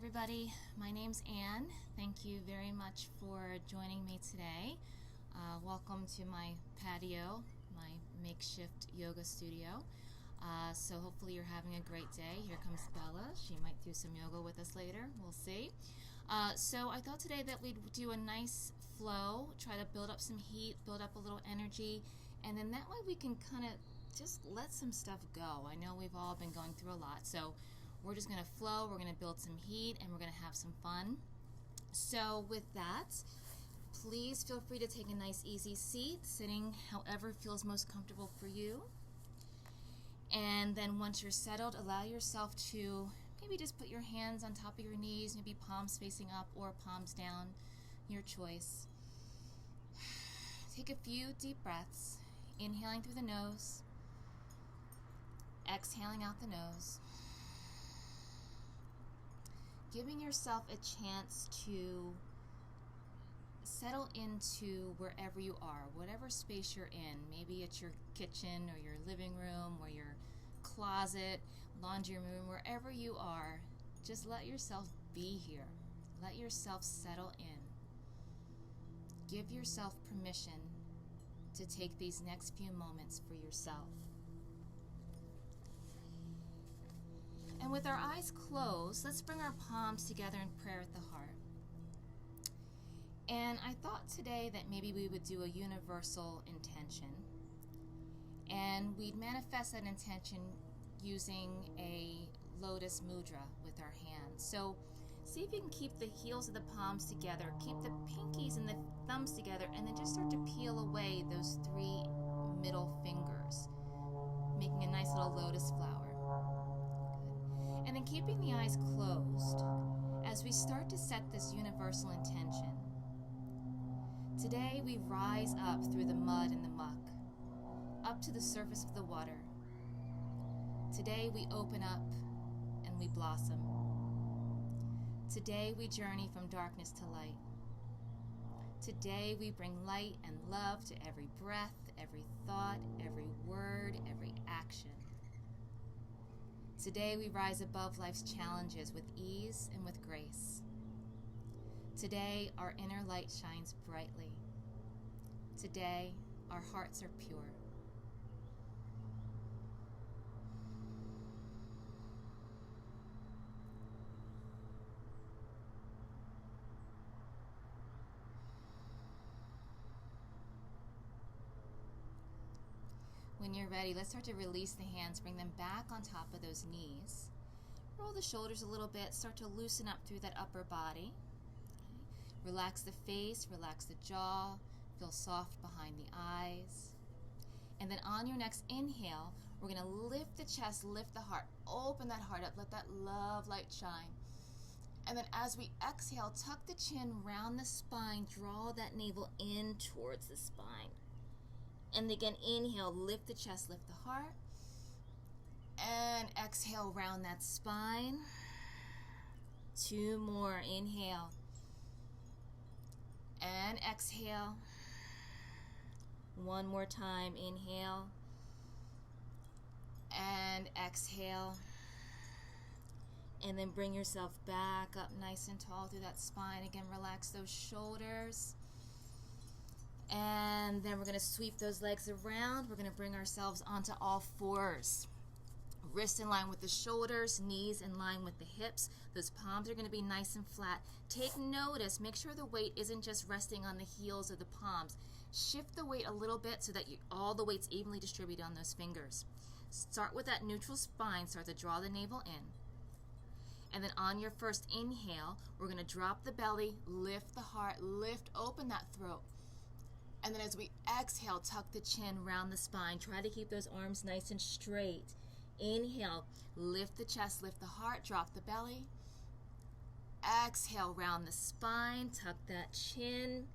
everybody, my name's Anne. Thank you very much for joining me today. Welcome to my patio, my makeshift yoga studio. So hopefully you're having a great day. Here comes Bella. She might do some yoga with us later. We'll see. So I thought today that we'd do a nice flow, try to build up some heat, build up a little energy, and then that way we can kind of just let some stuff go. I know we've all been going through a lot, so we're just going to flow, we're going to build some heat, and we're going to have some fun. So with that, please feel free to take a nice easy seat, sitting however feels most comfortable for you. And then once you're settled, allow yourself to maybe just put your hands on top of your knees, maybe palms facing up or palms down, your choice. Take a few deep breaths, inhaling through the nose, exhaling out the nose. Giving yourself a chance to settle into wherever you are, whatever space you're in. Maybe it's your kitchen or your living room or your closet, laundry room, wherever you are. Just let yourself be here. Let yourself settle in. Give yourself permission to take these next few moments for yourself. And with our eyes closed, let's bring our palms together in prayer at the heart. And I thought today that maybe we would do a universal intention. And we'd manifest that intention using a lotus mudra with our hands. So see if you can keep the heels of the palms together, keep the pinkies and the thumbs together, and then just start to peel away those three middle fingers, making a nice little lotus flower. And then keeping the eyes closed, as we start to set this universal intention. Today we rise up through the mud and the muck, up to the surface of the water. Today we open up and we blossom. Today we journey from darkness to light. Today we bring light and love to every breath, every thought, every word, every action. Today we rise above life's challenges with ease and with grace. Today our inner light shines brightly. Today our hearts are pure. When you're ready, let's start to release the hands, bring them back on top of those knees. Roll the shoulders a little bit, start to loosen up through that upper body. Okay. Relax the face, relax the jaw, feel soft behind the eyes. And then on your next inhale, we're going to lift the chest, lift the heart, open that heart up, let that love light shine. And then as we exhale, tuck the chin, round the spine, draw that navel in towards the spine. And again, inhale, lift the chest, lift the heart. And exhale, round that spine. Two more, inhale. And exhale. One more time, inhale. And exhale. And then bring yourself back up nice and tall through that spine. Again, relax those shoulders. And then we're going to sweep those legs around. We're going to bring ourselves onto all fours. Wrists in line with the shoulders, knees in line with the hips. Those palms are going to be nice and flat. Take notice, make sure the weight isn't just resting on the heels of the palms. Shift the weight a little bit so that all the weight's evenly distributed on those fingers. Start with that neutral spine, start to draw the navel in. And then on your first inhale, we're going to drop the belly, lift the heart, lift open that throat. And then as we exhale, tuck the chin, round the spine. Try to keep those arms nice and straight. Inhale, lift the chest, lift the heart, drop the belly. Exhale, round the spine, tuck that chin.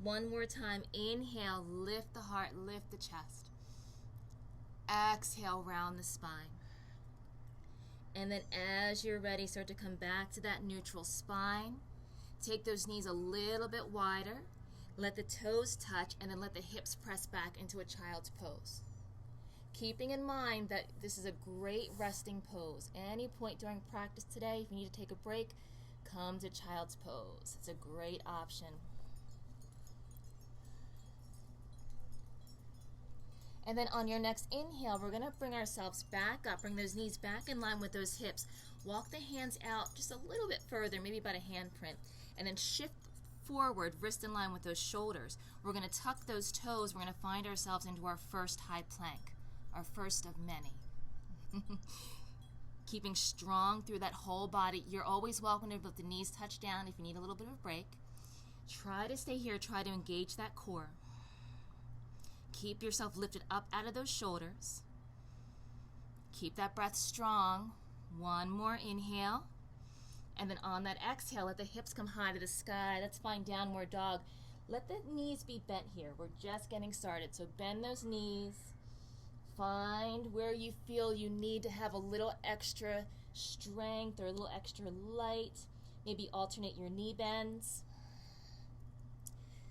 One more time, inhale, lift the heart, lift the chest. Exhale, round the spine. And then as you're ready, start to come back to that neutral spine. Take those knees a little bit wider. Let the toes touch and then let the hips press back into a child's pose. Keeping in mind that this is a great resting pose. Any point during practice today, if you need to take a break, come to child's pose. It's a great option. And then on your next inhale, we're going to bring ourselves back up. Bring those knees back in line with those hips. Walk the hands out just a little bit further, maybe about a handprint. And then shift forward, wrist in line with those shoulders. We're going to tuck those toes. We're going to find ourselves into our first high plank, our first of many. Keeping strong through that whole body. You're always welcome to let the knees touch down if you need a little bit of a break. Try to stay here. Try to engage that core. Keep yourself lifted up out of those shoulders. Keep that breath strong. One more inhale. And then on that exhale, let the hips come high to the sky. Let's find downward dog. Let the knees be bent here. We're just getting started. So bend those knees. Find where you feel you need to have a little extra strength or a little extra light. Maybe alternate your knee bends.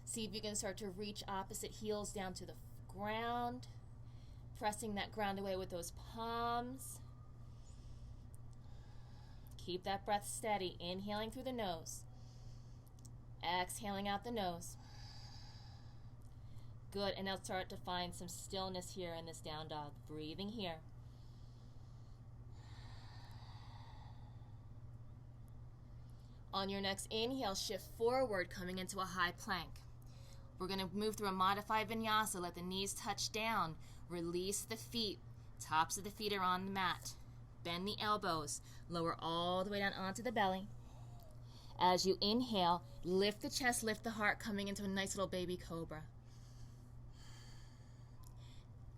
See if you can start to reach opposite heels down to the ground, pressing that ground away with those palms. Keep that breath steady, inhaling through the nose, exhaling out the nose. Good, and now start to find some stillness here in this down dog. Breathing here. On your next inhale, shift forward, coming into a high plank. We're going to move through a modified vinyasa. Let the knees touch down. Release the feet. Tops of the feet are on the mat. Bend the elbows. Lower all the way down onto the belly. As you inhale, lift the chest, lift the heart, coming into a nice little baby cobra.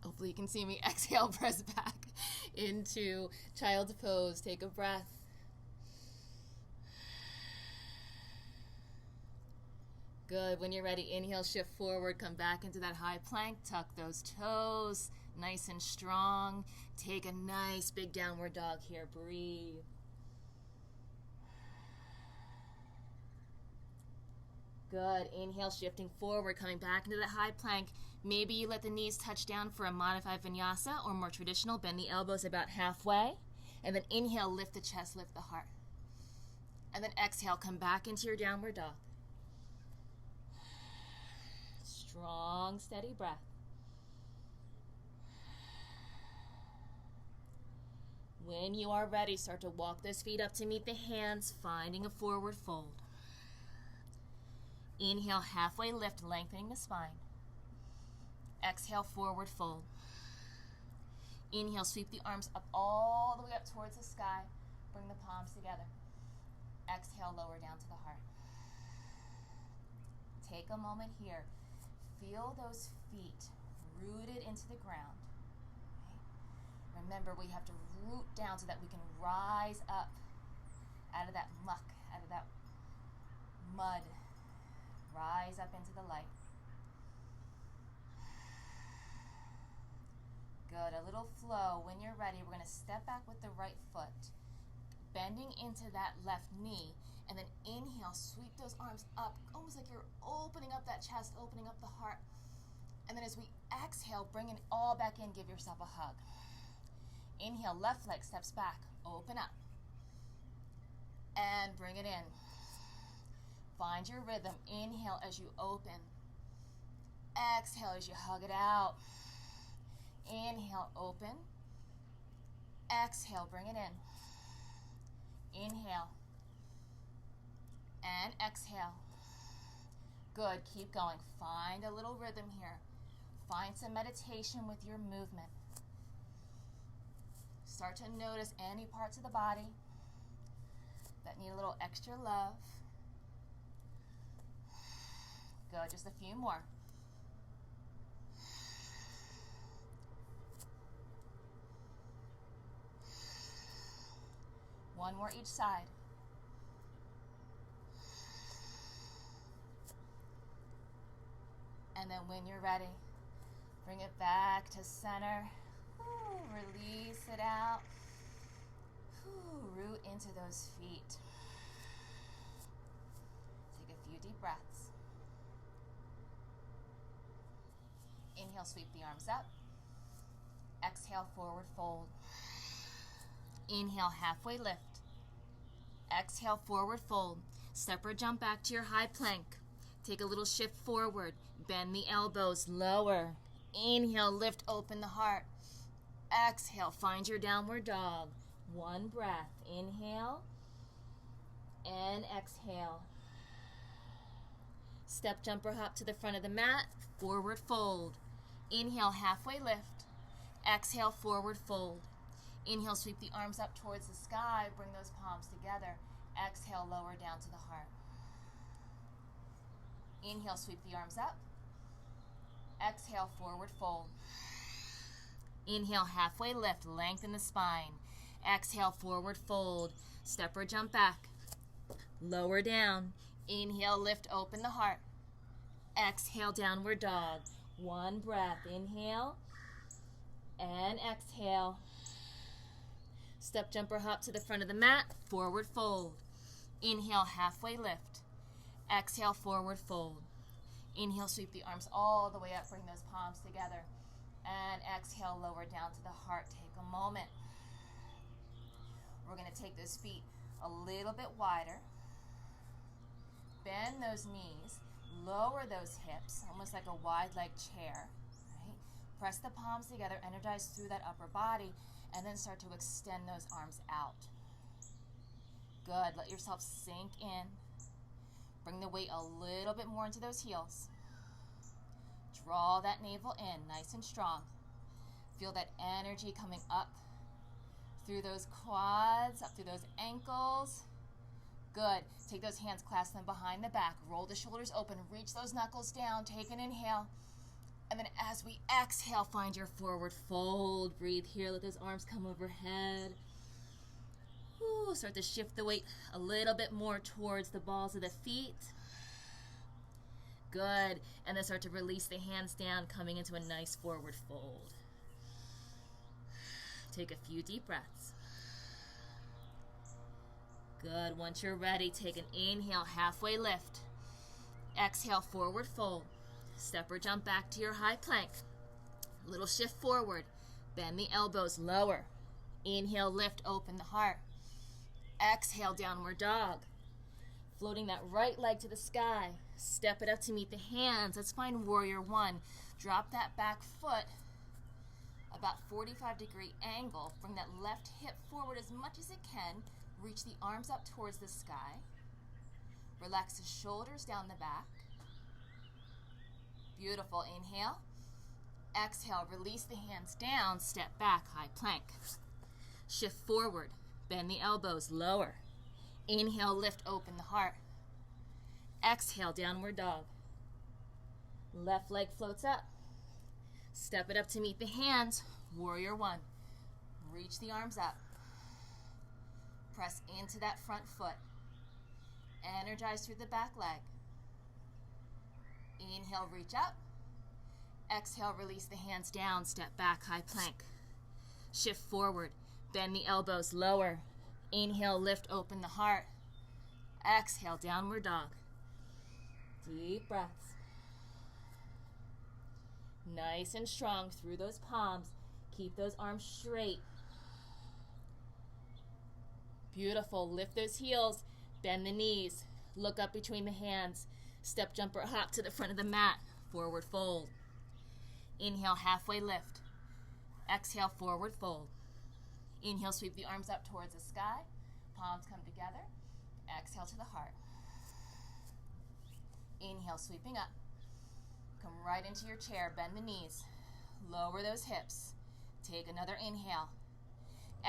Hopefully you can see me. Exhale, press back into child's pose. Take a breath. Good. When you're ready, inhale, shift forward, come back into that high plank. Tuck those toes, nice and strong. Take a nice big downward dog here. Breathe. Good. Inhale, shifting forward, coming back into that high plank. Maybe you let the knees touch down for a modified vinyasa or more traditional. Bend the elbows about halfway. And then inhale, lift the chest, lift the heart. And then exhale, come back into your downward dog. Strong, steady breath. When you are ready, start to walk those feet up to meet the hands, finding a forward fold. Inhale, halfway lift, lengthening the spine. Exhale, forward fold. Inhale, sweep the arms up all the way up towards the sky. Bring the palms together. Exhale, lower down to the heart. Take a moment here. Feel those feet rooted into the ground. Okay. Remember, we have to root down so that we can rise up out of that muck, out of that mud. Rise up into the light. Good. A little flow. When you're ready, we're going to step back with the right foot, bending into that left knee. And then inhale, sweep those arms up, almost like you're opening up that chest, opening up the heart. And then as we exhale, bring it all back in, give yourself a hug. Inhale, left leg steps back, open up. And bring it in. Find your rhythm. Inhale as you open. Exhale as you hug it out. Inhale, open. Exhale, bring it in. Inhale. And exhale. Good, keep going. Find a little rhythm here. Find some meditation with your movement. Start to notice any parts of the body that need a little extra love. Good, just a few more. One more each side. And then when you're ready, bring it back to center. Ooh, release it out. Ooh, root into those feet. Take a few deep breaths. Inhale, sweep the arms up. Exhale, forward fold. Inhale, halfway lift. Exhale, forward fold. Step or jump back to your high plank. Take a little shift forward. Bend the elbows, lower. Inhale, lift, open the heart. Exhale, find your downward dog. One breath. Inhale and exhale. Step, jump, or hop to the front of the mat. Forward fold. Inhale, halfway lift. Exhale, forward fold. Inhale, sweep the arms up towards the sky. Bring those palms together. Exhale, lower down to the heart. Inhale, sweep the arms up. Exhale, forward fold. Inhale, halfway lift, lengthen the spine. Exhale, forward fold. Step or jump back. Lower down. Inhale, lift, open the heart. Exhale, downward dog. One breath. Inhale and exhale. Step, jump, or hop to the front of the mat. Forward fold. Inhale, halfway lift. Exhale, forward fold. Inhale, sweep the arms all the way up. Bring those palms together. And exhale, lower down to the heart. Take a moment. We're going to take those feet a little bit wider. Bend those knees. Lower those hips, almost like a wide leg chair. Right? Press the palms together. Energize through that upper body. And then start to extend those arms out. Good. Let yourself sink in. Bring the weight a little bit more into those heels. Draw that navel in, nice and strong. Feel that energy coming up through those quads, up through those ankles. Good. Take those hands, clasp them behind the back. Roll the shoulders open. Reach those knuckles down. Take an inhale. And then as we exhale, find your forward fold. Breathe here. Let those arms come overhead. Ooh, start to shift the weight a little bit more towards the balls of the feet. Good. And then start to release the hands down, coming into a nice forward fold. Take a few deep breaths. Good. Once you're ready, take an inhale, halfway lift. Exhale, forward fold. Step or jump back to your high plank. Little shift forward. Bend the elbows, lower. Inhale, lift, open the heart. Exhale, downward dog. Floating that right leg to the sky. Step it up to meet the hands. Let's find warrior one. Drop that back foot about 45-degree angle. Bring that left hip forward as much as it can. Reach the arms up towards the sky. Relax the shoulders down the back. Beautiful. Inhale. Exhale. Release the hands down. Step back. High plank. Shift forward. Bend the elbows. Lower. Inhale. Lift. Open the heart. Exhale. Downward dog. Left leg floats up. Step it up to meet the hands. Warrior one. Reach the arms up. Press into that front foot. Energize through the back leg. Inhale, reach up. Exhale, release the hands down. Step back, high plank. Shift forward. Bend the elbows, lower. Inhale, lift, open the heart. Exhale, downward dog. Deep breaths. Nice and strong through those palms. Keep those arms straight. Beautiful. Lift those heels. Bend the knees. Look up between the hands. Step, jump, or hop to the front of the mat. Forward fold. Inhale, halfway lift. Exhale, forward fold. Inhale, sweep the arms up towards the sky. Palms come together. Exhale to the heart. Inhale, sweeping up. Come right into your chair. Bend the knees. Lower those hips. Take another inhale.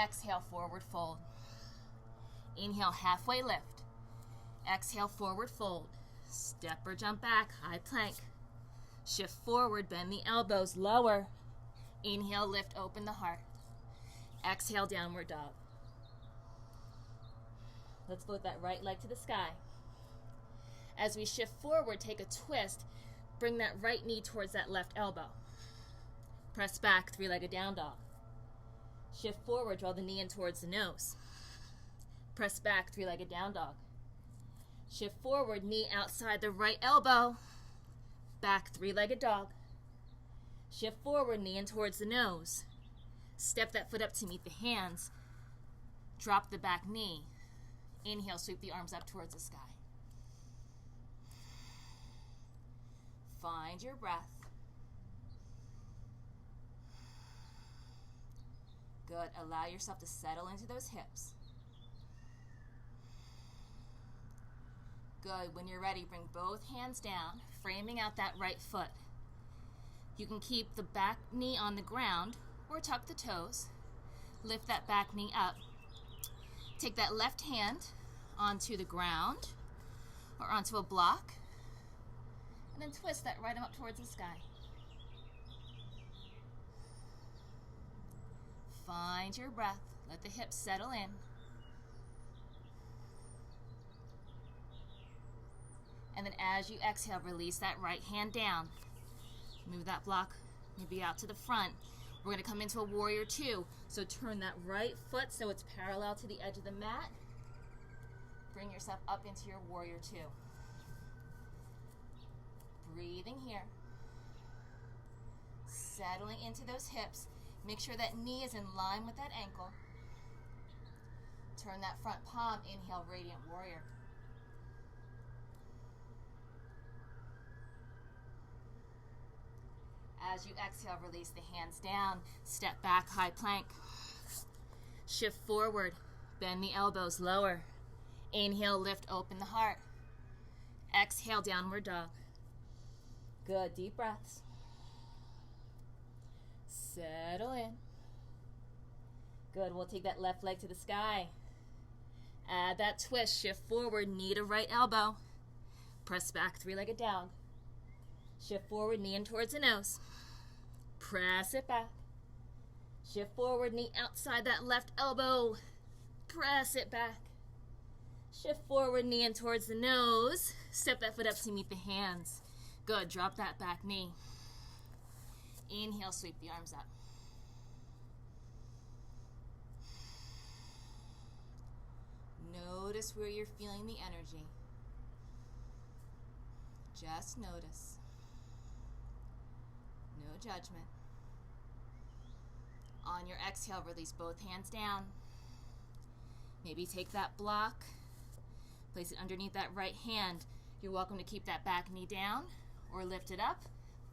Exhale, forward fold. Inhale, halfway lift. Exhale, forward fold. Step or jump back, high plank. Shift forward, bend the elbows, lower. Inhale, lift, open the heart. Exhale, downward dog. Let's float that right leg to the sky. As we shift forward, take a twist. Bring that right knee towards that left elbow. Press back, three-legged down dog. Shift forward, draw the knee in towards the nose. Press back, three-legged down dog. Shift forward, knee outside the right elbow. Back, three-legged dog. Shift forward, knee in towards the nose. Step that foot up to meet the hands. Drop the back knee. Inhale, sweep the arms up towards the sky. Find your breath. Good. Allow yourself to settle into those hips. Good. When you're ready, bring both hands down, framing out that right foot. You can keep the back knee on the ground or tuck the toes. Lift that back knee up. Take that left hand onto the ground or onto a block, and then twist that right arm up towards the sky. Find your breath. Let the hips settle in. And then as you exhale, release that right hand down. Move that block maybe out to the front. We're going to come into a warrior two. So turn that right foot so it's parallel to the edge of the mat. Bring yourself up into your warrior two. Breathing here. Settling into those hips. Make sure that knee is in line with that ankle. Turn that front palm. Inhale, radiant warrior. As you exhale, release the hands down. Step back, high plank. Shift forward. Bend the elbows lower. Inhale, lift, open the heart. Exhale, downward dog. Good, deep breaths. Settle in. Good, we'll take that left leg to the sky. Add that twist, shift forward, knee to right elbow. Press back, three-legged dog. Shift forward, knee in towards the nose. Press it back. Shift forward, knee outside that left elbow. Press it back. Shift forward, knee in towards the nose. Step that foot up to meet the hands. Good, drop that back knee. Inhale, sweep the arms up. Notice where you're feeling the energy. Just notice. No judgment. On your exhale, release both hands down. Maybe take that block, place it underneath that right hand. You're welcome to keep that back knee down or lift it up,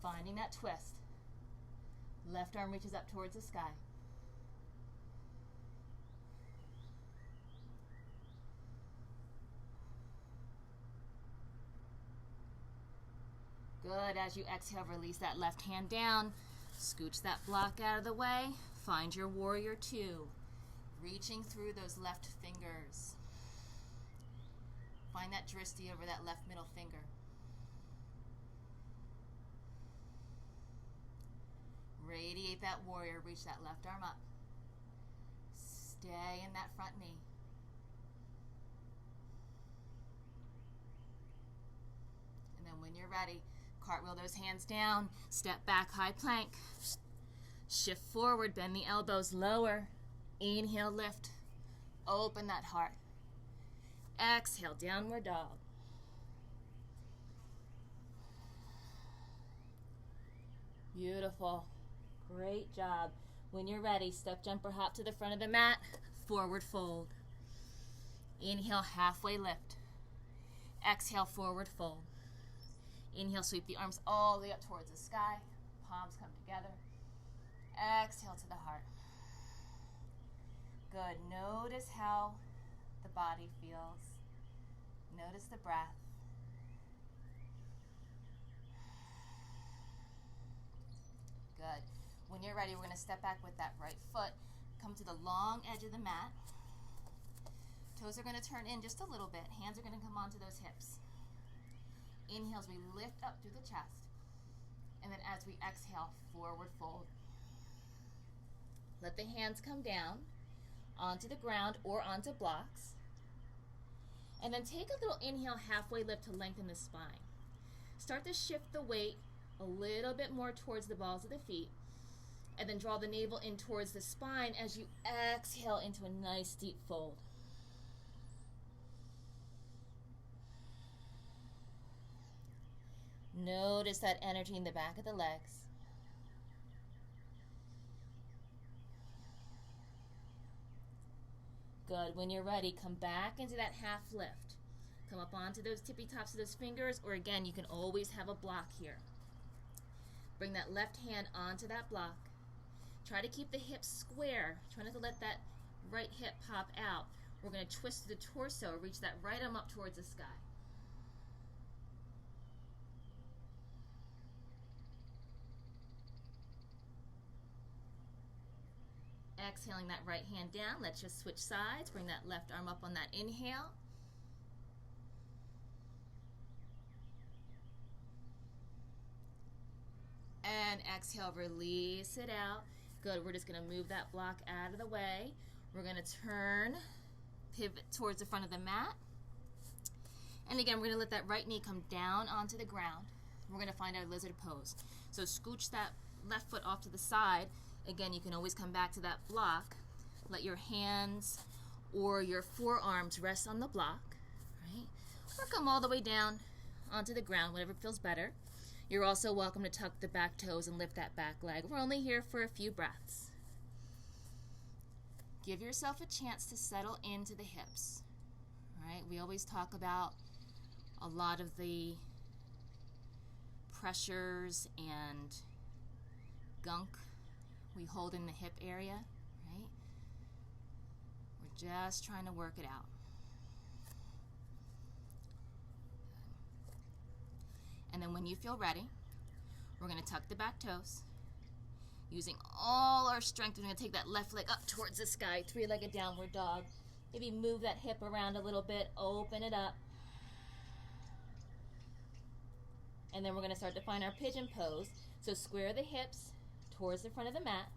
finding that twist. Left arm reaches up towards the sky. Good. As you exhale, release that left hand down. Scooch that block out of the way. Find your warrior two. Reaching through those left fingers. Find that drishti over that left middle finger. Radiate that warrior. Reach that left arm up. Stay in that front knee. And then when you're ready, cartwheel those hands down, step back, high plank. Shift forward, bend the elbows lower. Inhale, lift. Open that heart. Exhale, downward dog. Beautiful. Great job. When you're ready, step, jump, or hop to the front of the mat. Forward fold. Inhale, halfway lift. Exhale, forward fold. Inhale, sweep the arms all the way up towards the sky. Palms come together. Exhale to the heart. Good. Notice how the body feels. Notice the breath. Good. When you're ready, we're going to step back with that right foot. Come to the long edge of the mat. Toes are going to turn in just a little bit. Hands are going to come onto those hips. Inhale as we lift up through the chest. And then as we exhale, forward fold. Let the hands come down onto the ground or onto blocks. And then take a little inhale, halfway lift to lengthen the spine. Start to shift the weight a little bit more towards the balls of the feet. And then draw the navel in towards the spine as you exhale into a nice deep fold. Notice that energy in the back of the legs. Good. When you're ready, come back into that half lift. Come up onto those tippy tops of those fingers, or again, you can always have a block here. Bring that left hand onto that block. Try to keep the hips square. Try not to let that right hip pop out. We're going to twist the torso, reach that right arm up towards the sky. Exhaling that right hand down. Let's just switch sides. Bring that left arm up on that inhale. And exhale, release it out. Good, we're just going to move that block out of the way. We're going to turn, pivot towards the front of the mat. And again, we're going to let that right knee come down onto the ground. We're going to find our lizard pose. So scooch that left foot off to the side. Again, you can always come back to that block. Let your hands or your forearms rest on the block, right? Or come all the way down onto the ground, whatever feels better. You're also welcome to tuck the back toes and lift that back leg. We're only here for a few breaths. Give yourself a chance to settle into the hips, right? We always talk about a lot of the pressures and gunk we hold in the hip area, right? We're just trying to work it out. And then when you feel ready, we're going to tuck the back toes. Using all our strength, we're going to take that left leg up towards the sky, three-legged downward dog. Maybe move that hip around a little bit, open it up. And then we're going to start to find our pigeon pose. So square the hips towards the front of the mat.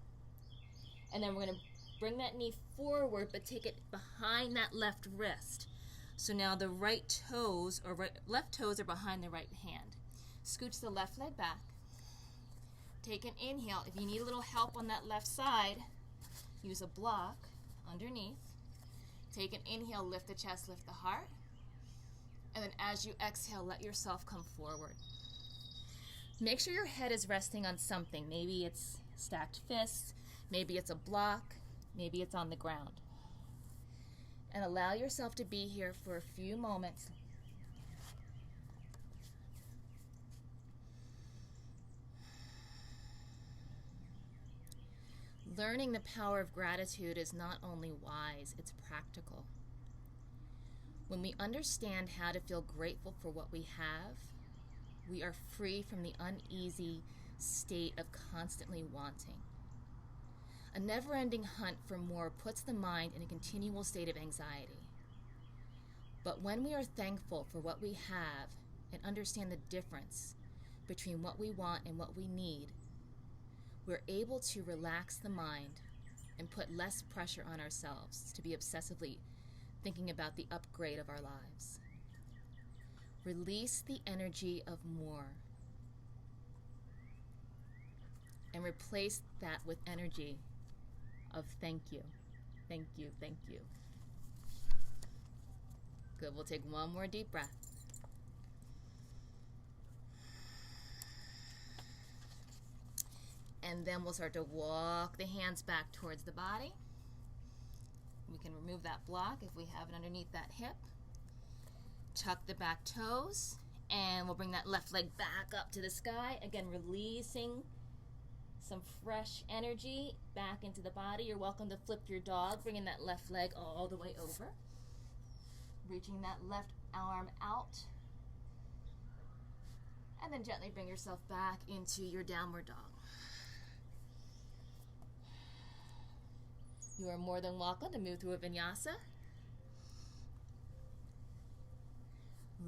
And then we're going to bring that knee forward, but take it behind that left wrist. So now the right toes, or left toes are behind the right hand. Scooch the left leg back. Take an inhale. If you need a little help on that left side, use a block underneath. Take an inhale, lift the chest, lift the heart. And then as you exhale, let yourself come forward. Make sure your head is resting on something. Maybe it's stacked fists, maybe it's a block, maybe it's on the ground. And allow yourself to be here for a few moments. Learning the power of gratitude is not only wise, it's practical. When we understand how to feel grateful for what we have, we are free from the uneasy state of constantly wanting. A never-ending hunt for more puts the mind in a continual state of anxiety. But when we are thankful for what we have and understand the difference between what we want and what we need, we're able to relax the mind and put less pressure on ourselves to be obsessively thinking about the upgrade of our lives. Release the energy of more and replace that with energy of thank you, thank you, thank you. Good, we'll take one more deep breath. And then we'll start to walk the hands back towards the body. We can remove that block if we have it underneath that hip. Tuck the back toes, and we'll bring that left leg back up to the sky. Again, releasing some fresh energy back into the body. You're welcome to flip your dog, bringing that left leg all the way over. Reaching that left arm out. And then gently bring yourself back into your downward dog. You are more than welcome to move through a vinyasa.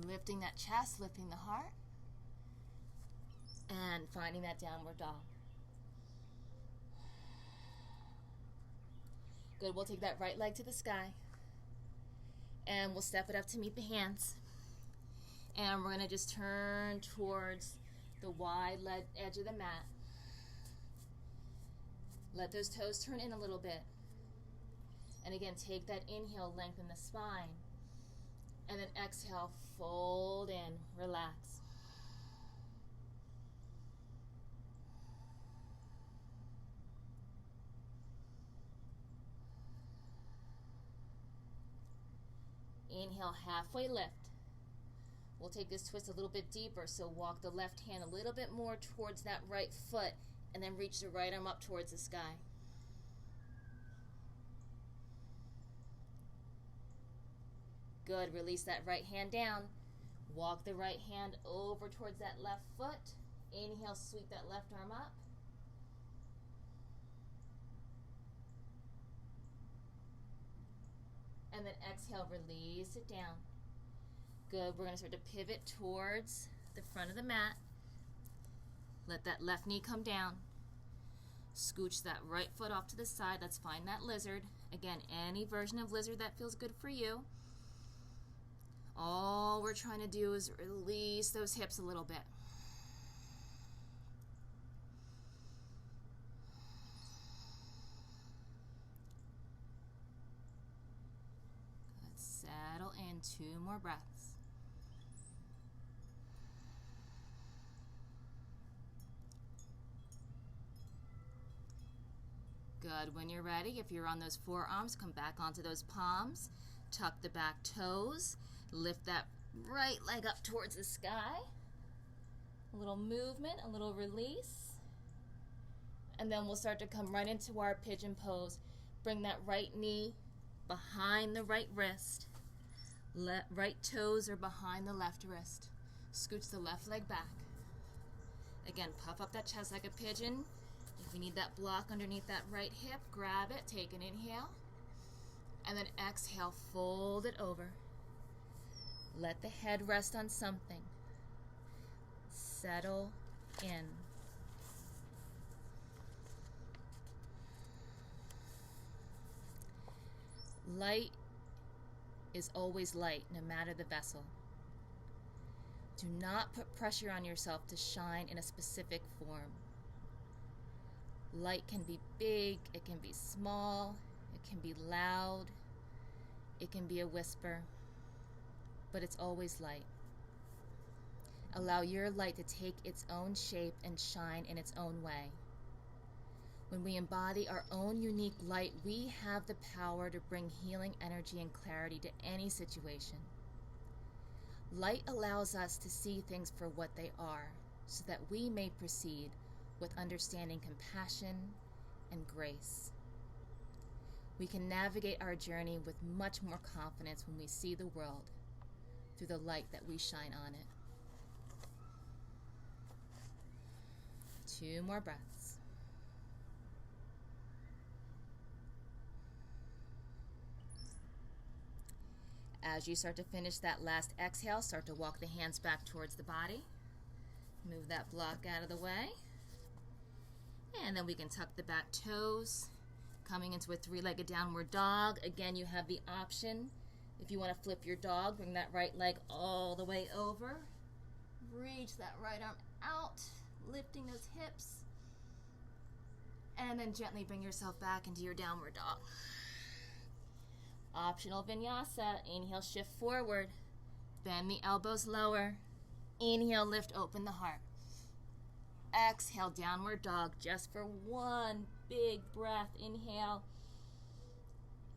Lifting that chest, lifting the heart, and finding that downward dog. Good, we'll take that right leg to the sky, and we'll step it up to meet the hands. And we're going to just turn towards the wide edge of the mat. Let those toes turn in a little bit. And again, take that inhale, lengthen the spine. And then exhale, fold in, relax. Inhale, halfway lift. We'll take this twist a little bit deeper, so walk the left hand a little bit more towards that right foot, and then reach the right arm up towards the sky. Good, release that right hand down. Walk the right hand over towards that left foot. Inhale, sweep that left arm up. And then exhale, release it down. Good, we're going to start to pivot towards the front of the mat. Let that left knee come down. Scooch that right foot off to the side. Let's find that lizard. Again, any version of lizard that feels good for you. All we're trying to do is release those hips a little bit. Good, settle in, 2 more breaths. Good, when you're ready, if you're on those forearms, come back onto those palms. Tuck the back toes. Lift that right leg up towards the sky. A little movement, a little release. And then we'll start to come right into our pigeon pose. Bring that right knee behind the right wrist. Right toes are behind the left wrist. Scooch the left leg back. Again, puff up that chest like a pigeon. If you need that block underneath that right hip, grab it, take an inhale. And then exhale, fold it over. Let the head rest on something. Settle in. Light is always light, no matter the vessel. Do not put pressure on yourself to shine in a specific form. Light can be big, it can be small, it can be loud, it can be a whisper, but it's always light. Allow your light to take its own shape and shine in its own way. When we embody our own unique light, we have the power to bring healing energy and clarity to any situation. Light allows us to see things for what they are, so that we may proceed with understanding, compassion, and grace. We can navigate our journey with much more confidence when we see the world through the light that we shine on it. 2 more breaths. As you start to finish that last exhale, start to walk the hands back towards the body. Move that block out of the way. And then we can tuck the back toes, coming into a 3-legged downward dog. Again, you have the option, if you want to flip your dog, bring that right leg all the way over. Reach that right arm out, lifting those hips. And then gently bring yourself back into your downward dog. Optional vinyasa. Inhale, shift forward. Bend the elbows lower. Inhale, lift, open the heart. Exhale, downward dog, just for 1 big breath. Inhale.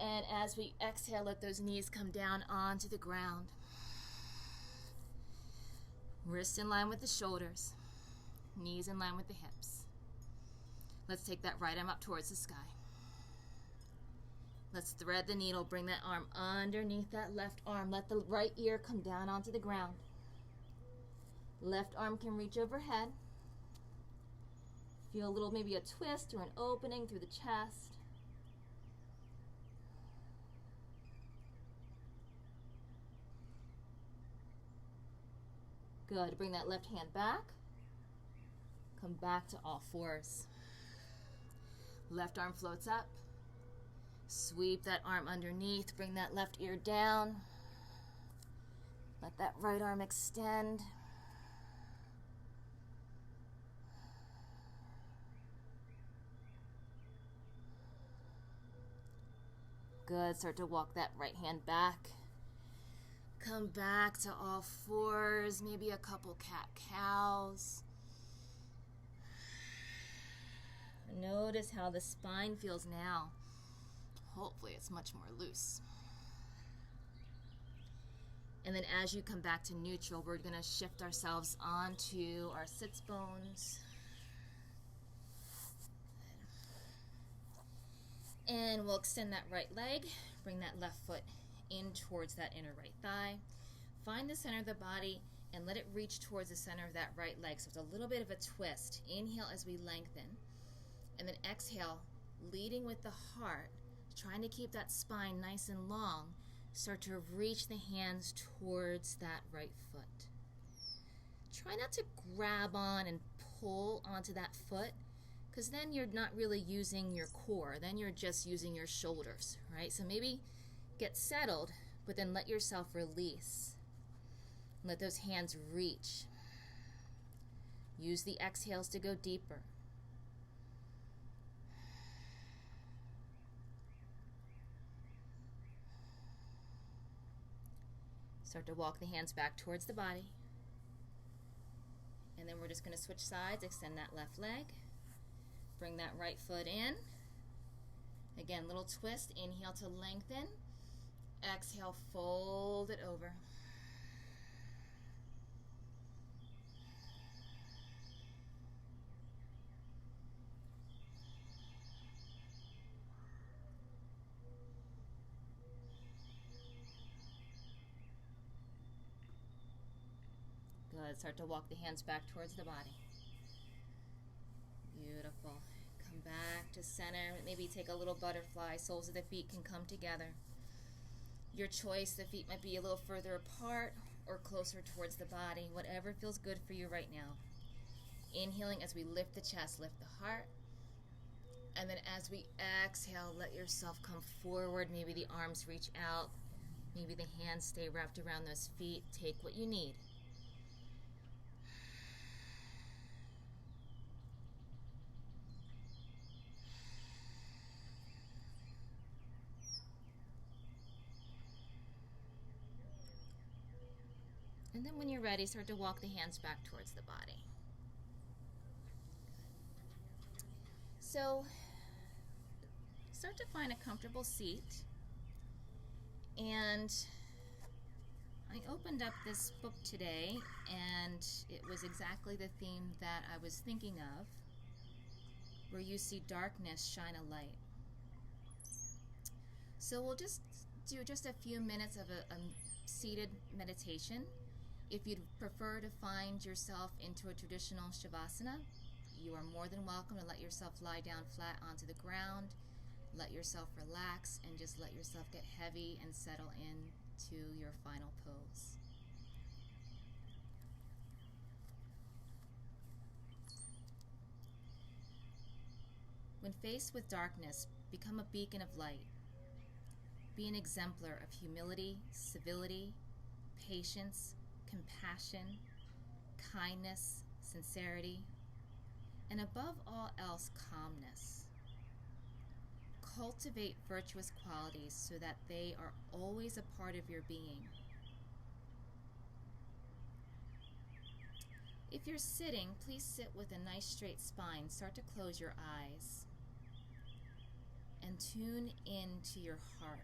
And as we exhale, let those knees come down onto the ground. Wrists in line with the shoulders. Knees in line with the hips. Let's take that right arm up towards the sky. Let's thread the needle. Bring that arm underneath that left arm. Let the right ear come down onto the ground. Left arm can reach overhead. Feel a little, maybe a twist or an opening through the chest. Good. Bring that left hand back. Come back to all fours. Left arm floats up. Sweep that arm underneath. Bring that left ear down. Let that right arm extend. Good. Start to walk that right hand back. Come back to all fours. Maybe a couple cat-cows. Notice how the spine feels now. Hopefully it's much more loose. And then as you come back to neutral, we're going to shift ourselves onto our sits bones. And we'll extend that right leg, bring that left foot in towards that inner right thigh. Find the center of the body and let it reach towards the center of that right leg. So it's a little bit of a twist. Inhale as we lengthen. And then exhale, leading with the heart, trying to keep that spine nice and long. Start to reach the hands towards that right foot. Try not to grab on and pull onto that foot, because then you're not really using your core. Then you're just using your shoulders, right? So maybe get settled, but then let yourself release. Let those hands reach. Use the exhales to go deeper. Start to walk the hands back towards the body. And then we're just going to switch sides, extend that left leg. Bring that right foot in. Again, little twist. Inhale to lengthen. Exhale, fold it over. Good. Start to walk the hands back towards the body. Beautiful. Come back to center. Maybe take a little butterfly. Soles of the feet can come together. Your choice. The feet might be a little further apart or closer towards the body. Whatever feels good for you right now. Inhaling as we lift the chest, lift the heart. And then as we exhale, let yourself come forward. Maybe the arms reach out. Maybe the hands stay wrapped around those feet. Take what you need. And then when you're ready, start to walk the hands back towards the body. So, start to find a comfortable seat. And I opened up this book today, and it was exactly the theme that I was thinking of, where you see darkness shine a light. So we'll just do just a few minutes of a seated meditation. If you'd prefer to find yourself into a traditional Shavasana, you are more than welcome to let yourself lie down flat onto the ground, let yourself relax, and just let yourself get heavy and settle into your final pose. When faced with darkness, become a beacon of light. Be an exemplar of humility, civility, patience, compassion, kindness, sincerity, and above all else, calmness. Cultivate virtuous qualities so that they are always a part of your being. If you're sitting, please sit with a nice straight spine. Start to close your eyes and tune into your heart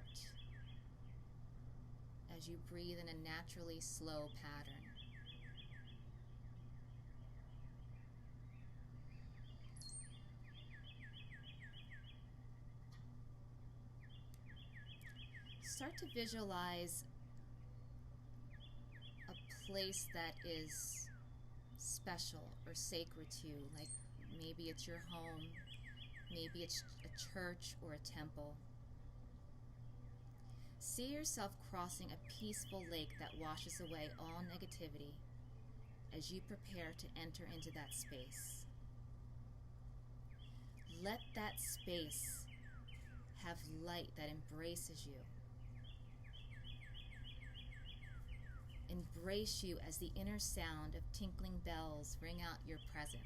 as you breathe in a naturally slow pattern. Start to visualize a place that is special or sacred to you, like maybe it's your home, maybe it's a church or a temple. See yourself crossing a peaceful lake that washes away all negativity as you prepare to enter into that space. Let that space have light that embraces you. Embrace you as the inner sound of tinkling bells ring out your presence.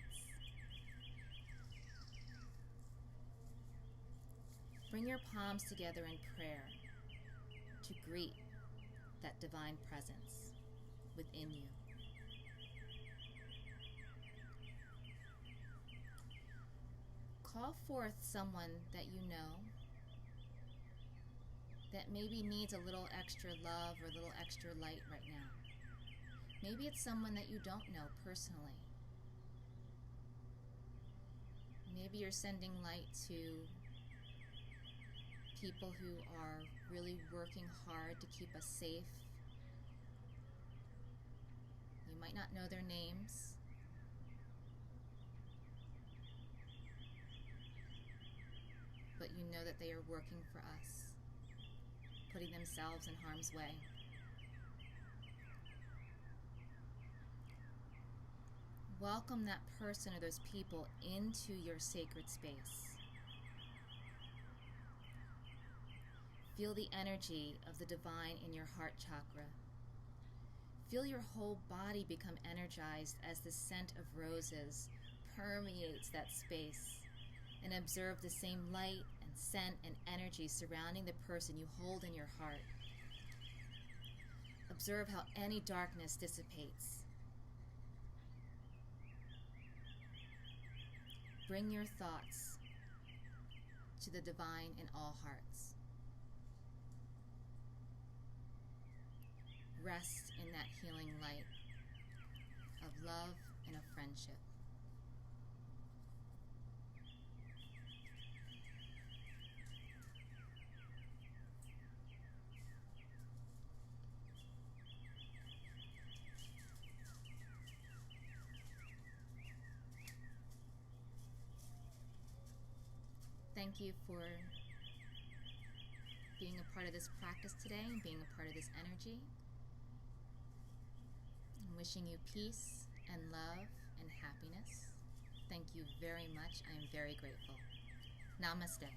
Bring your palms together in prayer to greet that divine presence within you. Call forth someone that you know that maybe needs a little extra love or a little extra light right now. Maybe it's someone that you don't know personally. Maybe you're sending light to people who are really working hard to keep us safe. You might not know their names, but you know that they are working for us, putting themselves in harm's way. Welcome that person or those people into your sacred space. Feel the energy of the divine in your heart chakra. Feel your whole body become energized as the scent of roses permeates that space, and observe the same light and scent and energy surrounding the person you hold in your heart. Observe how any darkness dissipates. Bring your thoughts to the divine in all hearts. Rest in that healing light of love and of friendship. Thank you for being a part of this practice today and being a part of this energy. I'm wishing you peace and love and happiness. Thank you very much. I am very grateful. Namaste.